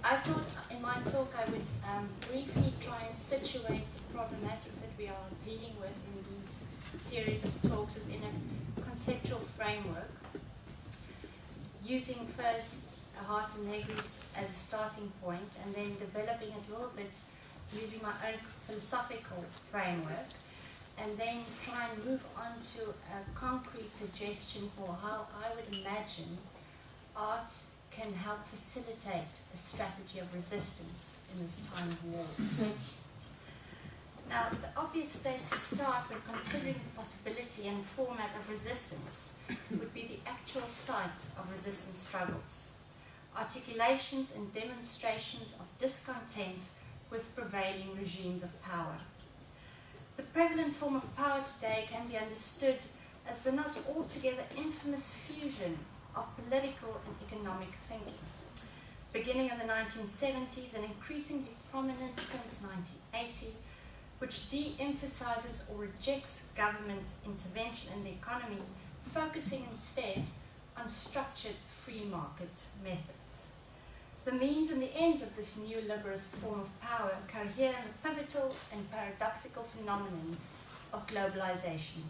I thought in my talk I would briefly try and situate the problematics that we are dealing with in these series of talks as in a conceptual framework, using first Hart and Negri's as a starting point, and then developing it a little bit using my own philosophical framework, and then try and move on to a concrete suggestion for how I would imagine art can help facilitate a strategy of resistance in this time of war. Now, the obvious place to start when considering the possibility and format of resistance would be the actual site of resistance struggles, articulations and demonstrations of discontent with prevailing regimes of power. The prevalent form of power today can be understood as the not altogether infamous fusion of political and economic thinking, beginning in the 1970s and increasingly prominent since 1980, which de-emphasizes or rejects government intervention in the economy, focusing instead on structured free market methods. The means and the ends of this new liberalist form of power cohere in the pivotal and paradoxical phenomenon of globalization.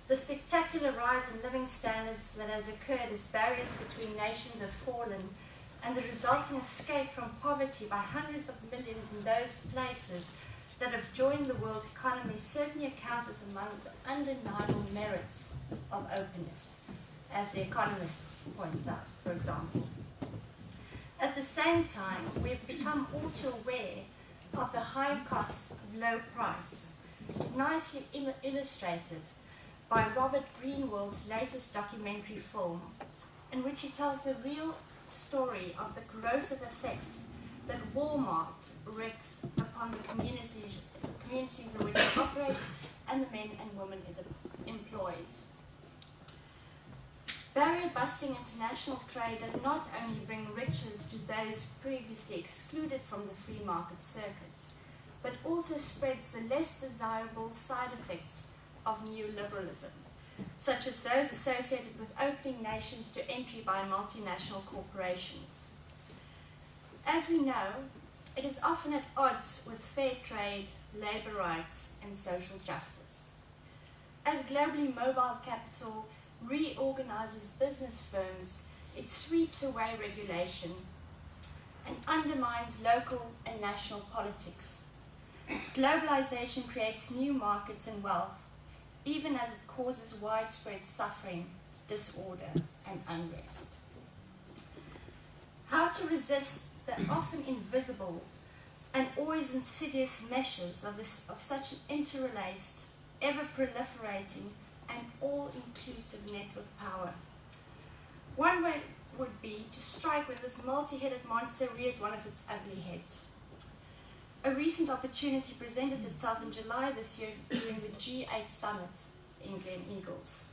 The spectacular rise in living standards that has occurred as barriers between nations have fallen, and the resulting escape from poverty by hundreds of millions in those places that have joined the world economy certainly accounts as among the undeniable merits of openness, as The Economist points out, for example. At the same time, we have become all too aware of the high cost of low price, nicely illustrated by Robert Greenwald's latest documentary film, in which he tells the real story of the corrosive effects that Walmart wreaks upon the communities in which it operates and the men and women it employs. Barrier-busting international trade does not only bring riches to those previously excluded from the free market circuits, but also spreads the less desirable side effects of neoliberalism, such as those associated with opening nations to entry by multinational corporations. As we know, it is often at odds with fair trade, labor rights, and social justice. As globally mobile capital reorganizes business firms, it sweeps away regulation and undermines local and national politics. Globalization creates new markets and wealth, even as it causes widespread suffering, disorder, and unrest. How to resist the often invisible and always insidious meshes of such an interlaced, ever-proliferating, and all-inclusive network power? One way would be to strike when this multi-headed monster rears one of its ugly heads. A recent opportunity presented itself in July this year during the G8 summit in Glen Eagles.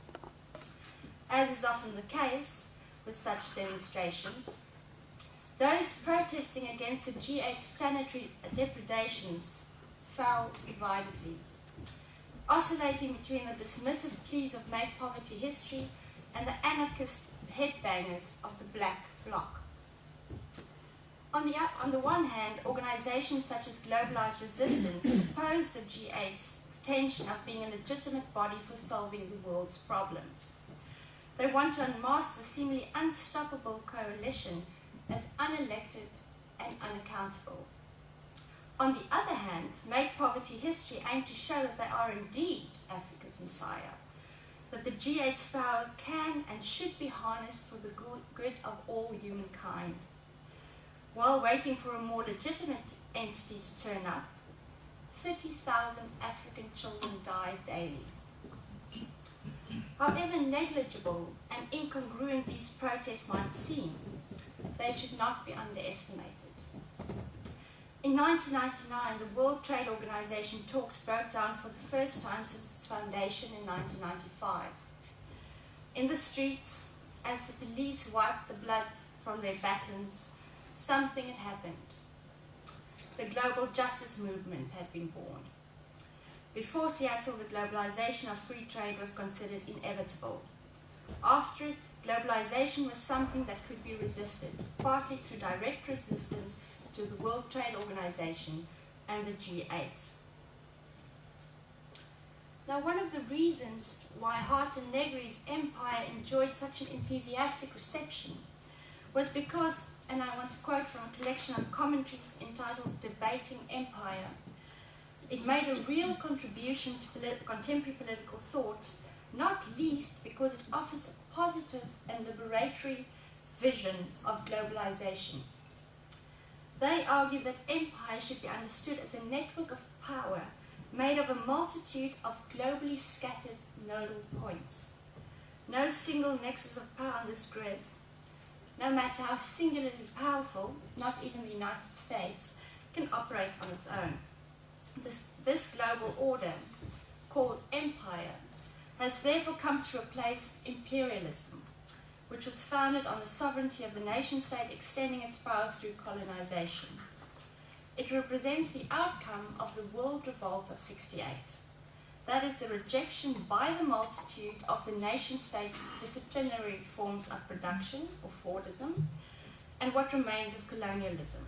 As is often the case with such demonstrations, those protesting against the G8's planetary depredations fell dividedly, oscillating between the dismissive pleas of Make Poverty History and the anarchist headbangers of the Black Bloc. On the one hand, organizations such as Globalized Resistance oppose the G8's pretension of being a legitimate body for solving the world's problems. They want to unmask the seemingly unstoppable coalition as unelected and unaccountable. On the other hand, Make Poverty History aim to show that they are indeed Africa's Messiah, that the G8's power can and should be harnessed for the good of all humankind. While waiting for a more legitimate entity to turn up, 30,000 African children die daily. However negligible and incongruent these protests might seem, they should not be underestimated. In 1999, the World Trade Organization talks broke down for the first time since its foundation in 1995. In the streets, as the police wiped the blood from their batons, something had happened. The global justice movement had been born. Before Seattle, the globalization of free trade was considered inevitable. After it, globalization was something that could be resisted, partly through direct resistance to the World Trade Organization and the G8. Now, one of the reasons why Hart and Negri's empire enjoyed such an enthusiastic reception was because, and I want to quote from a collection of commentaries entitled Debating Empire, it made a real contribution to contemporary political thought, not least because it offers a positive and liberatory vision of globalization. They argue that empire should be understood as a network of power made of a multitude of globally scattered nodal points. No single nexus of power on this grid, no matter how singularly powerful, not even the United States, can operate on its own. This global order, called empire, has therefore come to replace imperialism, which was founded on the sovereignty of the nation-state extending its power through colonization. It represents the outcome of the World Revolt of '68. That is the rejection by the multitude of the nation-state's disciplinary forms of production, or Fordism, and what remains of colonialism.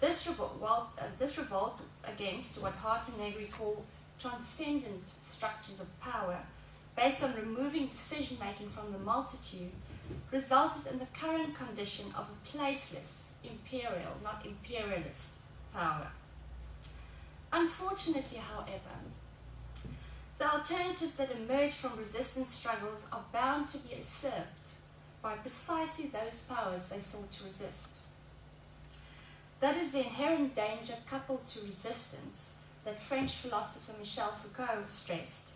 This revolt against what Hart and Negri call transcendent structures of power, based on removing decision-making from the multitude, resulted in the current condition of a placeless, imperial, not imperialist, power. Unfortunately, however, the alternatives that emerge from resistance struggles are bound to be usurped by precisely those powers they sought to resist. That is the inherent danger coupled to resistance that French philosopher Michel Foucault stressed,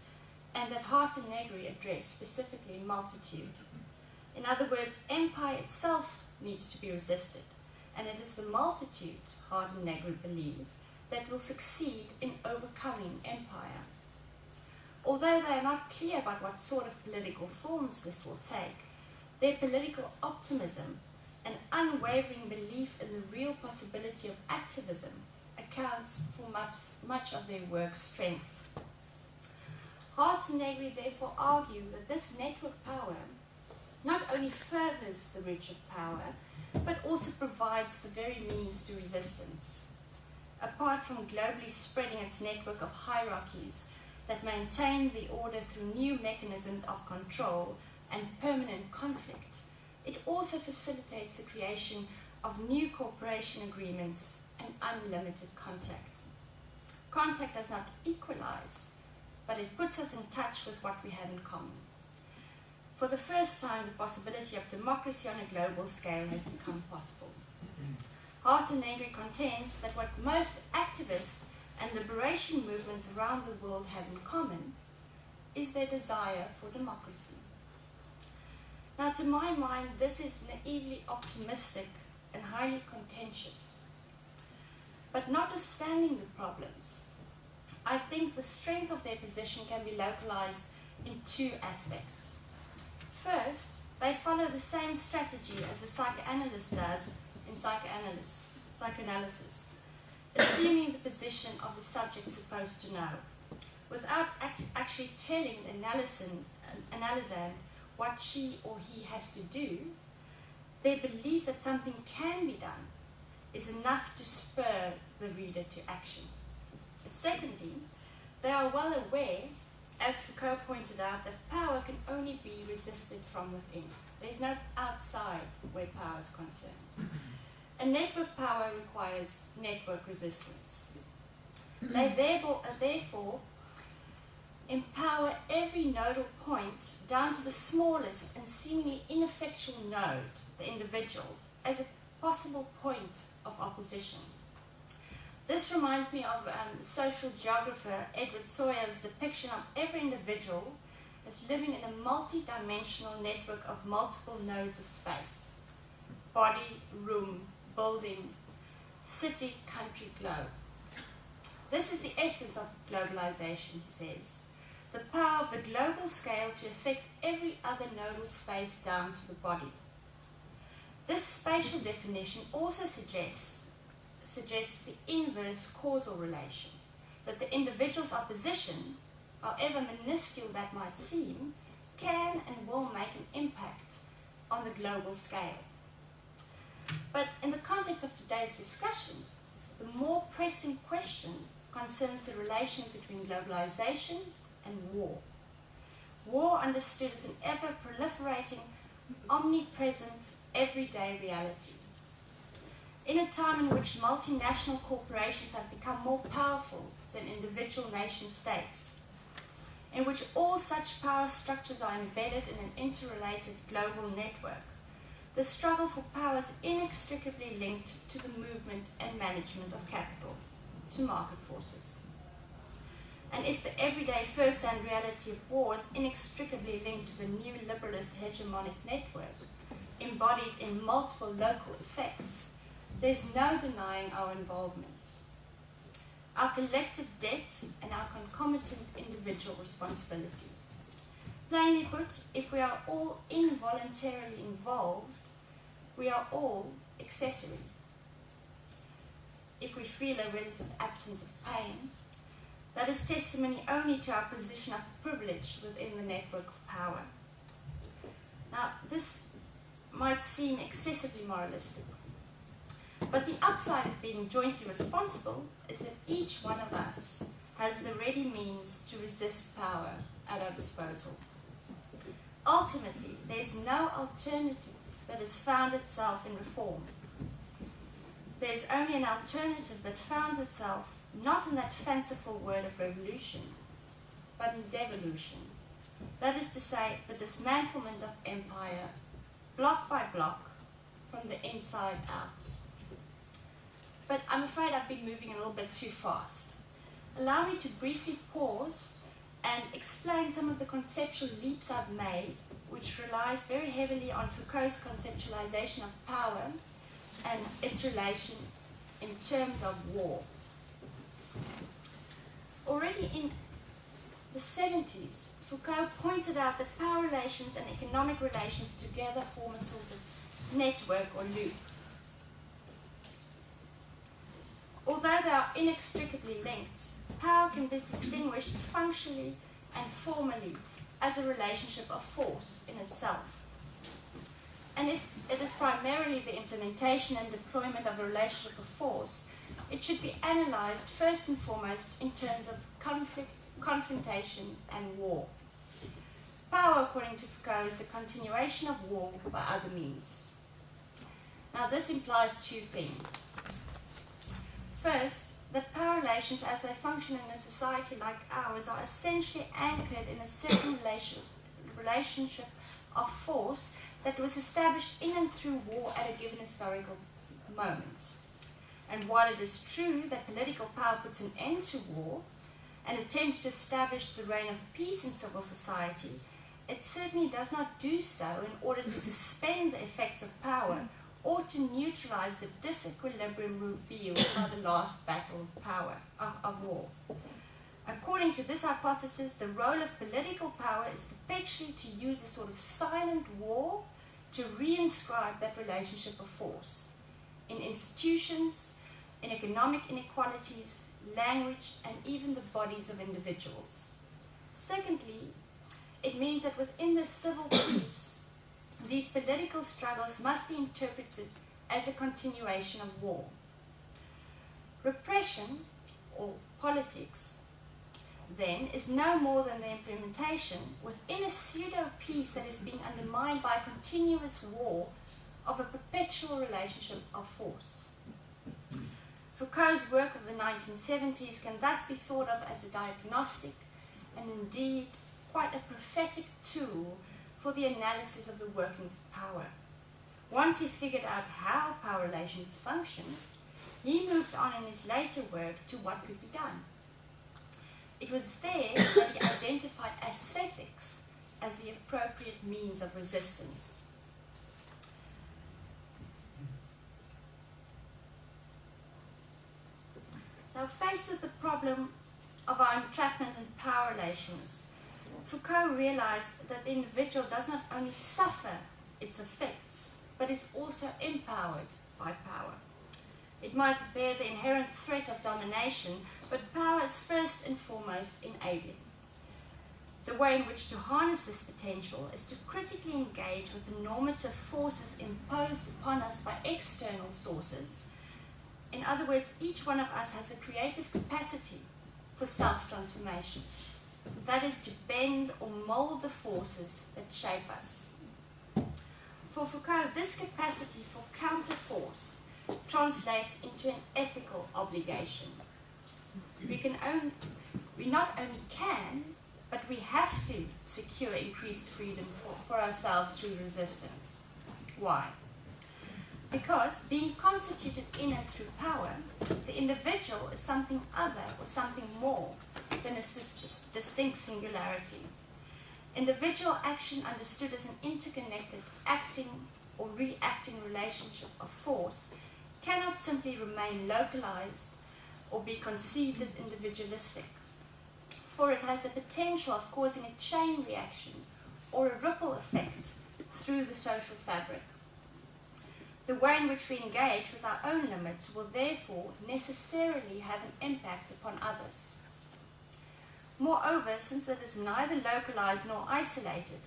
and that Hart and Negri addressed, specifically multitude. In other words, empire itself needs to be resisted, and it is the multitude, Hart and Negri believe, that will succeed in overcoming empire. Although they are not clear about what sort of political forms this will take, their political optimism and unwavering belief in the real possibility of activism accounts for much of their work's strength. Hart and Negri therefore argue that this network power not only furthers the reach of power, but also provides the very means to resistance. Apart from globally spreading its network of hierarchies that maintain the order through new mechanisms of control and permanent conflict, it also facilitates the creation of new cooperation agreements and unlimited contact. Contact does not equalize, but it puts us in touch with what we have in common. For the first time, the possibility of democracy on a global scale has become possible. Hart and Negri contends that what most activist and liberation movements around the world have in common is their desire for democracy. Now, to my mind, this is naively optimistic and highly contentious. But notwithstanding the problems, I think the strength of their position can be localized in two aspects. First, they follow the same strategy as the psychoanalyst does in psychoanalysis, assuming the position of the subject supposed to know, without actually telling the analysand what she or he has to do. Their belief that something can be done is enough to spur the reader to action. Secondly, they are well aware, as Foucault pointed out, that power can only be resisted from within. There's no outside where power is concerned. And network power requires network resistance. They therefore empower every nodal point down to the smallest and seemingly ineffectual node, the individual, as a possible point of opposition. This reminds me of social geographer Edward Sawyer's depiction of every individual as living in a multi-dimensional network of multiple nodes of space: body, room, building, city, country, globe. This is the essence of globalization, he says. The power of the global scale to affect every other nodal space down to the body. This spatial definition also suggests the inverse causal relation, that the individual's opposition, however minuscule that might seem, can and will make an impact on the global scale. But in the context of today's discussion, the more pressing question concerns the relation between globalization and war. War understood as an ever-proliferating, omnipresent, everyday reality. In a time in which multinational corporations have become more powerful than individual nation-states, in which all such power structures are embedded in an interrelated global network, the struggle for power is inextricably linked to the movement and management of capital, to market forces. And if the everyday first-hand reality of war is inextricably linked to the new liberalist hegemonic network, embodied in multiple local effects, there's no denying our involvement, our collective debt and our concomitant individual responsibility. Plainly put, if we are all involuntarily involved, we are all accessory. If we feel a relative absence of pain, that is testimony only to our position of privilege within the network of power. Now, this might seem excessively moralistic, but the upside of being jointly responsible is that each one of us has the ready means to resist power at our disposal. Ultimately, there is no alternative that has found itself in reform. There is only an alternative that founds itself not in that fanciful word of revolution, but in devolution. That is to say, the dismantlement of empire, block by block, from the inside out. But I'm afraid I've been moving a little bit too fast. Allow me to briefly pause and explain some of the conceptual leaps I've made, which relies very heavily on Foucault's conceptualization of power and its relation in terms of war. Already in the 70s, Foucault pointed out that power relations and economic relations together form a sort of network or loop. Although they are inextricably linked, power can be distinguished functionally and formally as a relationship of force in itself. And if it is primarily the implementation and deployment of a relationship of force, it should be analyzed first and foremost in terms of conflict, confrontation, and war. Power, according to Foucault, is the continuation of war by other means. Now, this implies two things. First, that power relations as they function in a society like ours are essentially anchored in a certain relationship of force that was established in and through war at a given historical moment. And while it is true that political power puts an end to war and attempts to establish the reign of peace in civil society, it certainly does not do so in order to suspend the effects of power or to neutralize the disequilibrium revealed by the last battle of power, of war. According to this hypothesis, the role of political power is perpetually to use a sort of silent war to reinscribe that relationship of force in institutions, in economic inequalities, language, and even the bodies of individuals. Secondly, it means that within the civil peace, these political struggles must be interpreted as a continuation of war. Repression, or politics, then, is no more than the implementation within a pseudo-peace that is being undermined by a continuous war of a perpetual relationship of force. Foucault's work of the 1970s can thus be thought of as a diagnostic and indeed quite a prophetic tool for the analysis of the workings of power. Once he figured out how power relations function, he moved on in his later work to what could be done. It was there that he identified aesthetics as the appropriate means of resistance. Now, faced with the problem of our entrapment in power relations, Foucault realized that the individual does not only suffer its effects, but is also empowered by power. It might bear the inherent threat of domination, but power is first and foremost enabling. The way in which to harness this potential is to critically engage with the normative forces imposed upon us by external sources. In other words, each one of us has the creative capacity for self-transformation. That is, to bend or mold the forces that shape us. For Foucault, this capacity for counterforce translates into an ethical obligation. We not only can, but we have to secure increased freedom for ourselves through resistance. Why? Because being constituted in and through power, the individual is something other or something more than a distinct singularity. Individual action understood as an interconnected acting or reacting relationship of force cannot simply remain localized or be conceived as individualistic, for it has the potential of causing a chain reaction or a ripple effect through the social fabric. The way in which we engage with our own limits will therefore necessarily have an impact upon others. Moreover, since it is neither localized nor isolated,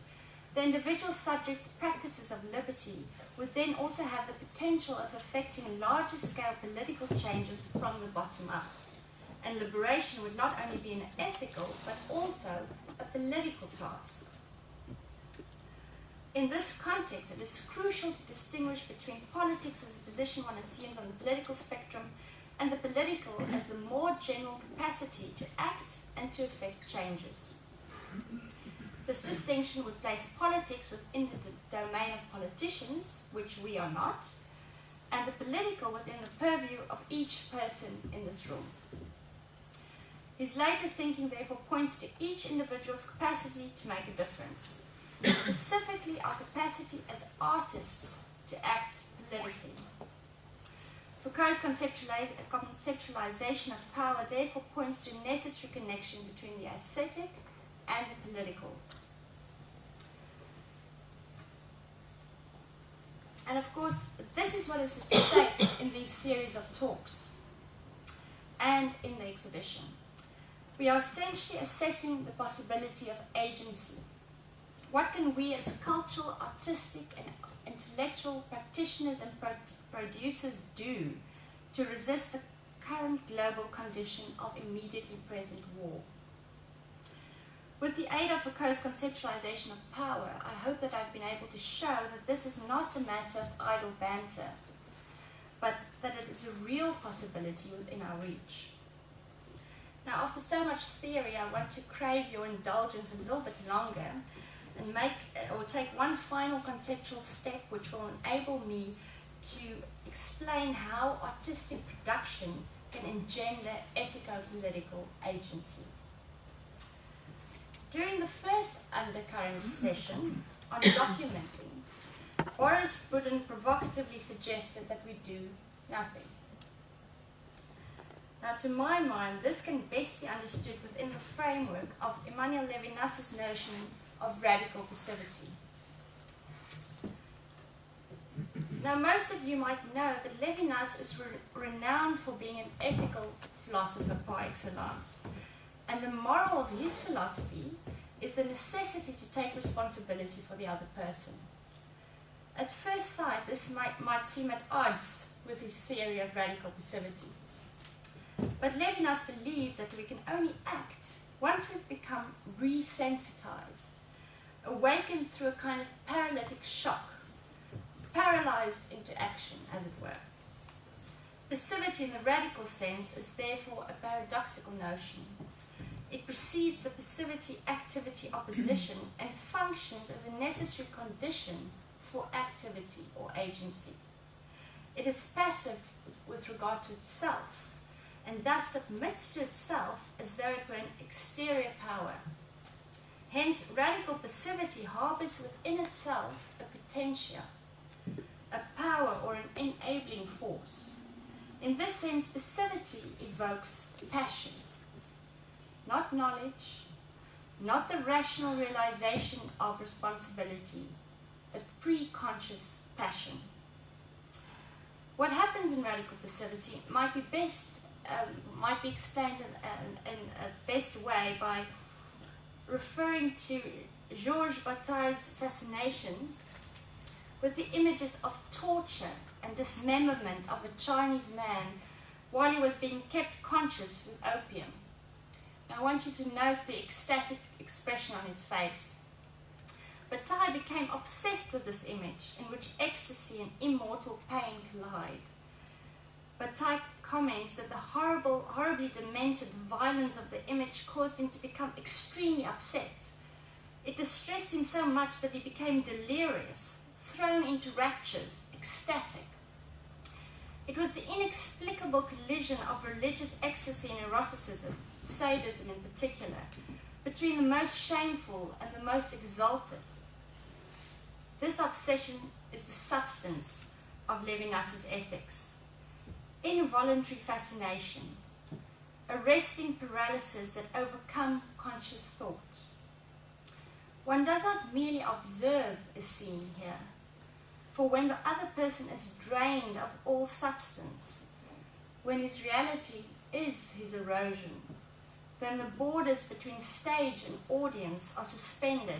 the individual subject's practices of liberty would then also have the potential of affecting larger scale political changes from the bottom up. And liberation would not only be an ethical, but also a political task. In this context, it is crucial to distinguish between politics as a position one assumes on the political spectrum and the political as the more general capacity to act and to effect changes. This distinction would place politics within the domain of politicians, which we are not, and the political within the purview of each person in this room. His later thinking therefore points to each individual's capacity to make a difference, specifically our capacity as artists to act politically. Foucault's conceptualization of power therefore points to a necessary connection between the aesthetic and the political. And of course, this is what is at stake in these series of talks and in the exhibition. We are essentially assessing the possibility of agency. What can we as cultural, artistic, and intellectual practitioners and producers do to resist the current global condition of immediately present war? With the aid of Foucault's conceptualization of power, I hope that I've been able to show that this is not a matter of idle banter, but that it is a real possibility within our reach. Now, after so much theory, I want to crave your indulgence a little bit longer and take one final conceptual step which will enable me to explain how artistic production can engender ethico-political agency. During the first Undercurrents session on documenting, Boris Budin provocatively suggested that we do nothing. Now, to my mind, this can best be understood within the framework of Emmanuel Levinas's notion of radical passivity. Now, most of you might know that Levinas is renowned for being an ethical philosopher par excellence, and the moral of his philosophy is the necessity to take responsibility for the other person. At first sight, this might seem at odds with his theory of radical passivity. But Levinas believes that we can only act once we've become resensitized, awakened through a kind of paralytic shock, paralyzed into action, as it were. Passivity in the radical sense is therefore a paradoxical notion. It precedes the passivity-activity opposition and functions as a necessary condition for activity or agency. It is passive with regard to itself, and thus submits to itself as though it were an exterior power. Hence, radical passivity harbors within itself a potentia, a power or an enabling force. In this sense, passivity evokes passion, not knowledge, not the rational realization of responsibility, but pre-conscious passion. What happens in radical passivity might be explained in a best way by referring to Georges Bataille's fascination with the images of torture and dismemberment of a Chinese man while he was being kept conscious with opium. Now, I want you to note the ecstatic expression on his face. Bataille became obsessed with this image in which ecstasy and immortal pain collide. Bataille comments that the horribly demented violence of the image caused him to become extremely upset. It distressed him so much that he became delirious, thrown into raptures, ecstatic. It was the inexplicable collision of religious ecstasy and eroticism, sadism in particular, between the most shameful and the most exalted. This obsession is the substance of Levinas's ethics. Involuntary fascination, arresting paralysis that overcome conscious thought. One does not merely observe a scene here, for when the other person is drained of all substance, when his reality is his erosion, then the borders between stage and audience are suspended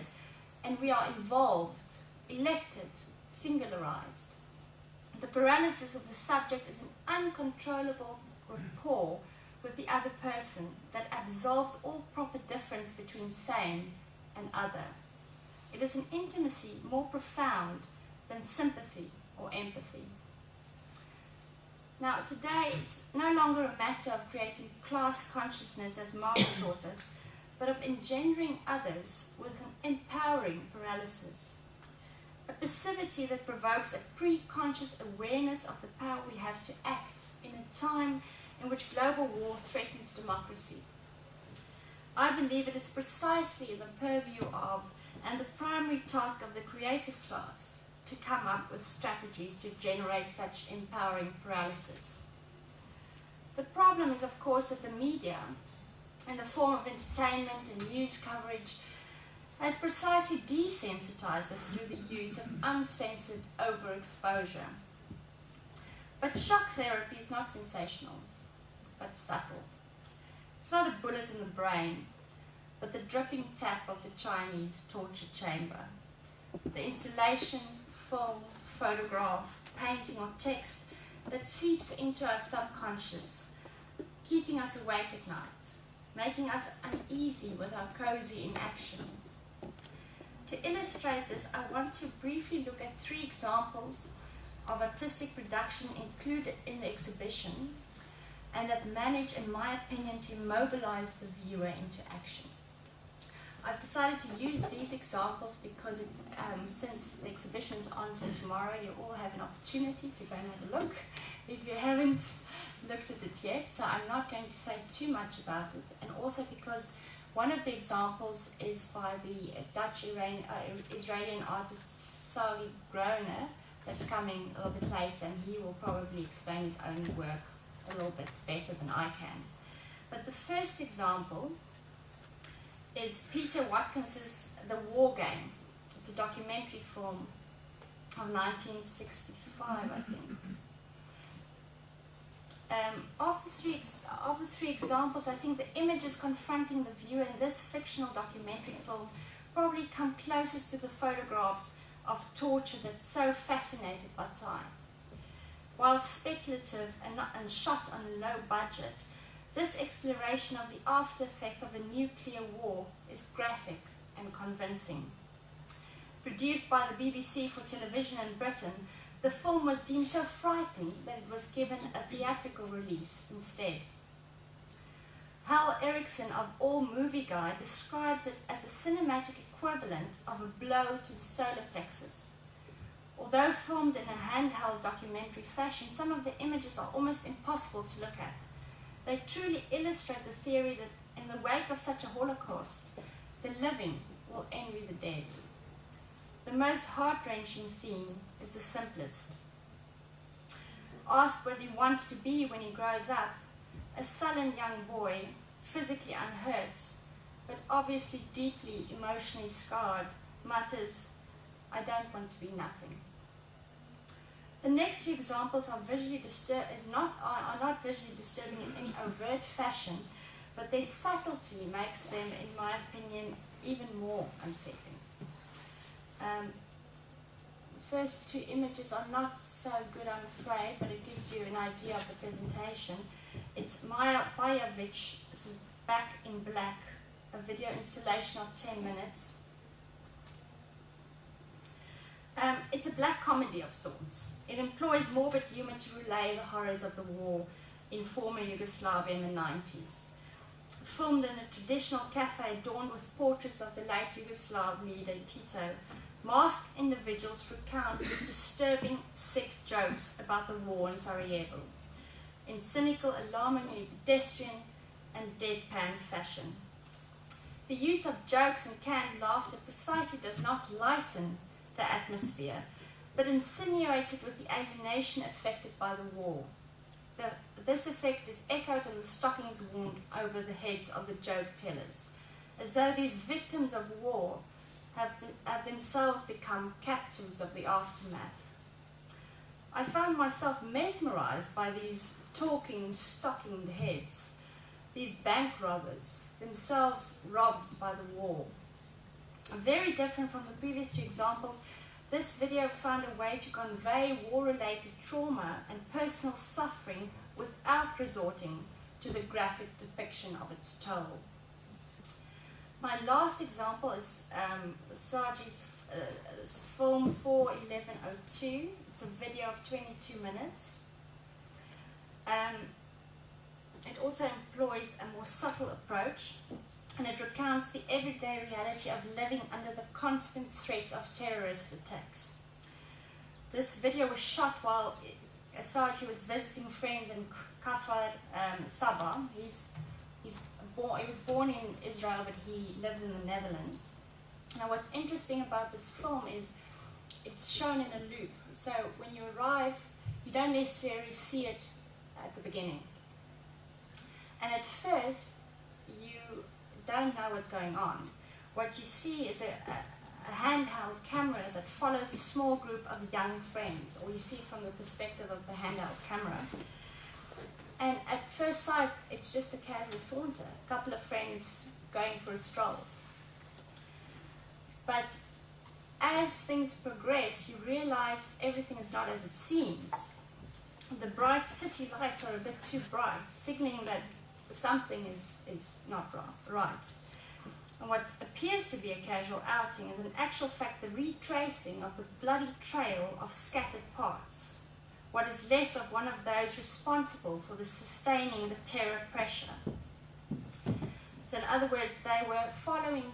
and we are involved, elected, singularized. The paralysis of the subject is an uncontrollable rapport with the other person that absolves all proper difference between same and other. It is an intimacy more profound than sympathy or empathy. Now, today it's no longer a matter of creating class consciousness as Marx taught us, but of engendering others with an empowering paralysis. A passivity that provokes a pre-conscious awareness of the power we have to act in a time in which global war threatens democracy. I believe it is precisely in the purview of and the primary task of the creative class to come up with strategies to generate such empowering paralysis. The problem is, of course, that the media, in the form of entertainment and news coverage, has precisely desensitized us through the use of uncensored overexposure. But shock therapy is not sensational, but subtle. It's not a bullet in the brain, but the dripping tap of the Chinese torture chamber. The installation, film, photograph, painting or text that seeps into our subconscious, keeping us awake at night, making us uneasy with our cozy inaction. To illustrate this, I want to briefly look at 3 examples of artistic production included in the exhibition and that manage, in my opinion, to mobilize the viewer into action. I've decided to use these examples because since the exhibition is on till tomorrow, you all have an opportunity to go and have a look if you haven't looked at it yet. So I'm not going to say too much about it, and also because one of the examples is by the Dutch-Israeli artist Sally Groner, that's coming a little bit later, and he will probably explain his own work a little bit better than I can. But the first example is Peter Watkins's The War Game. It's a documentary film of 1965, I think. Of the three examples, I think the images confronting the viewer in this fictional documentary film probably come closest to the photographs of torture that so fascinated Bataille. While speculative and shot on a low budget, this exploration of the after effects of a nuclear war is graphic and convincing. Produced by the BBC for television in Britain, the film was deemed so frightening that it was given a theatrical release instead. Hal Erickson of All Movie Guide describes it as a cinematic equivalent of a blow to the solar plexus. Although filmed in a handheld documentary fashion, some of the images are almost impossible to look at. They truly illustrate the theory that in the wake of such a Holocaust, the living will envy the dead. The most heart-wrenching scene is the simplest. Asked what he wants to be when he grows up, a sullen young boy, physically unhurt, but obviously deeply emotionally scarred, mutters, "I don't want to be nothing." The next 2 examples are not visually disturbing in any overt fashion, but their subtlety makes them, in my opinion, even more unsettling. First two images are not so good, I'm afraid, but it gives you an idea of the presentation. It's Maya Bajovic, this is Back in Black, a video installation of 10 minutes. It's a black comedy of sorts. It employs morbid humor to relay the horrors of the war in former Yugoslavia in the 90s. Filmed in a traditional cafe adorned with portraits of the late Yugoslav leader Tito, masked individuals recount disturbing, sick jokes about the war in Sarajevo in cynical, alarmingly pedestrian and deadpan fashion. The use of jokes and canned laughter precisely does not lighten the atmosphere, but insinuates it with the alienation affected by the war. This effect is echoed in the stockings worn over the heads of the joke tellers, as though these victims of war have themselves become captives of the aftermath. I found myself mesmerized by these talking, stockinged heads, these bank robbers, themselves robbed by the war. Very different from the previous two examples, this video found a way to convey war-related trauma and personal suffering without resorting to the graphic depiction of its toll. My last example is Saji's film 41102. It's a video of 22 minutes. It also employs a more subtle approach, and it recounts the everyday reality of living under the constant threat of terrorist attacks. This video was shot while Saji was visiting friends in Kafar Sabah. He was born in Israel, but he lives in the Netherlands. Now, what's interesting about this film is it's shown in a loop. So when you arrive, you don't necessarily see it at the beginning. And at first, you don't know what's going on. What you see is a handheld camera that follows a small group of young friends, or you see it from the perspective of the handheld camera. And at first sight, it's just a casual saunter, a couple of friends going for a stroll. But as things progress, you realize everything is not as it seems. The bright city lights are a bit too bright, signaling that something is not right. And what appears to be a casual outing is in actual fact the retracing of the bloody trail of scattered parts, what is left of one of those responsible for sustaining the terror pressure. So in other words, they were following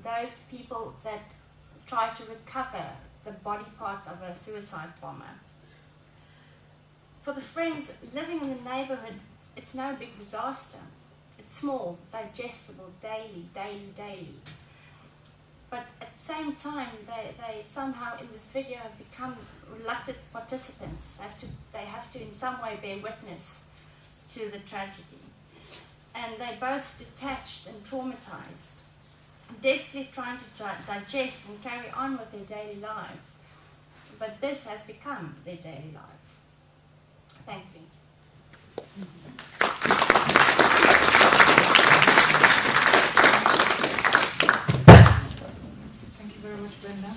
those people that tried to recover the body parts of a suicide bomber. For the friends living in the neighborhood, it's no big disaster. It's small, digestible, daily. But at the same time, they somehow in this video have become reluctant participants. They have to in some way bear witness to the tragedy. And they're both detached and traumatized, desperately trying to digest and carry on with their daily lives. But this has become their daily life. Thank you. Thank you very much, Benda.